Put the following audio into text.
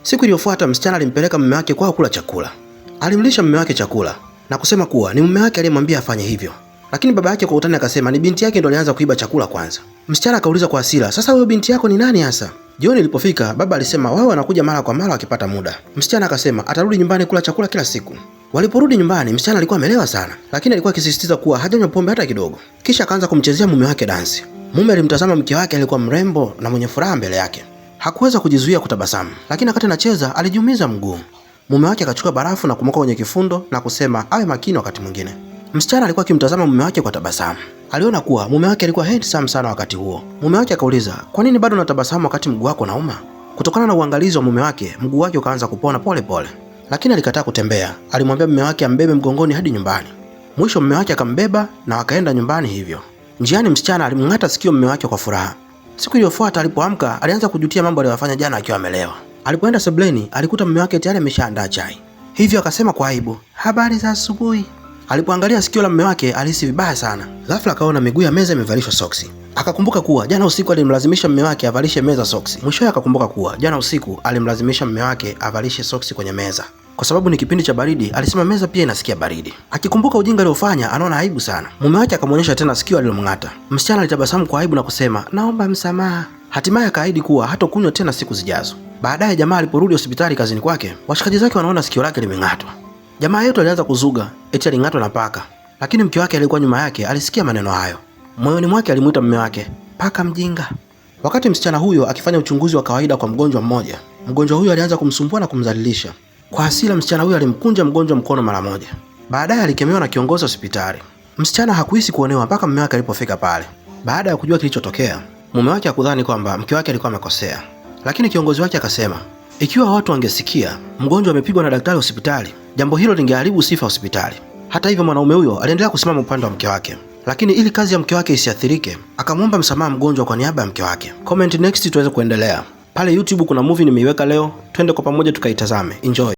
Siku iliyofuata msichana alimpeleka mume wake kwao kula chakula. Alimlisha mume wake chakula na kusema kuwa ni mume wake aliyemwambia afanye hivyo. Lakini baba yake kwa utani akasema ni binti yake ndo alianza kuiba chakula kwanza. Msichana akauliza kwa hasira, sasa huyo binti yako ni nani hasa? Jioni ilipofika, baba alisema wao wanakuja mara kwa mara wakipata muda. Msichana akasema atarudi nyumbani kula chakula kila siku. Waliporudi nyumbani, msichana alikuwa amelewa sana, lakini alikuwa akisisitiza kuwa hajanywa pombe hata kidogo. Kisha akaanza kumchezea mume wake dansi. Mume alimtazama mke wake alikuwa mrembo na mwenye furaha mbele yake. Hakuweza kujizuia kutabasamu, lakini wakati anacheza alijiumiza mguu. Mume wake akachukua barafu na kumweka kwenye kifundo na kusema awe makini wakati mwingine. Msichana alikuwa akimtazama mume wake kwa tabasamu. Aliona kuwa mume wake alikuwa handsome sana wakati huo. Mume wake akauliza, "Kwa nini bado unatabasamu wakati mguu wako unauma?" Kutokana na uangalizi wa mume wake, mguu wake ukaanza kupona pole pole. Lakini alikataa kutembea. Alimwambia mume wake ambebe mgongoni hadi nyumbani. Mwisho mume wake akambeba na wakaenda nyumbani hivyo. Njiani msichana alimng'ata sikio mume wake kwa furaha. Siku iliyofuata alipoamka, alianza kujutia mambo aliyofanya jana akiwa amelewa. Alipoenda sebuleni, alikuta mume wake tayari ameshaandaa chai. Hivyo akasema kwa aibu, "Habari za asubuhi." Alipoangalia sikio la mume wake alihisi vibaya sana. Ghafla akaona miguu ya meza imevalishwa soksi. Akakumbuka kuwa jana usiku alimlazimisha mume wake avalishe meza soksi. Mwishowe akakumbuka kuwa jana usiku alimlazimisha mume wake avalishe soksi kwenye meza. Kwa sababu ni kipindi cha baridi, alisema meza pia inasikia baridi. Akikumbuka ujinga aliofanya, anaona aibu sana. Mume wake akamwonyesha tena sikio alilomng'ata. Msichana alitabasamu kwa aibu na kusema, "Naomba msamaha." Hatimaye akaahidi kuwa hatakunywa tena siku zijazo. Baadaye jamaa aliporudi hospitali kazini kwake, washikaji zake wanaona sikio lake limeng'atwa. Jamaa yetu alianza kuzuga eti aling'atwa na paka, lakini mke wake alikuwa nyuma yake alisikia maneno hayo. Moyoni mwake alimuita mume wake paka mjinga. Wakati msichana huyo akifanya uchunguzi wa kawaida kwa mgonjwa mmoja, mgonjwa huyo alianza kumsumbua na kumdhalilisha. Kwa hasira msichana huyo alimkunja mgonjwa mkono mara moja. Baadaye alikemewa na kiongozi wa hospitali. Msichana hakuhisi kuonewa mpaka mume wake alipofika pale. Baada ya kujua kilichotokea, mume wake hakudhani kwamba mke wake alikuwa amekosea. Lakini kiongozi wake akasema, ikiwa watu wangesikia mgonjwa amepigwa na daktari hospitali, jambo hilo lingeharibu sifa hospitali. Hata hivyo mwanaume huyo aliendelea kusimama upande wa mke wake. Lakini ili kazi ya mke wake isiathirike, akamwomba msamaha mgonjwa kwa niaba ya mke wake. Comment next tuweze kuendelea. Pale YouTube kuna movie nimeiweka leo, twende kwa pamoja tukaitazame. Enjoy.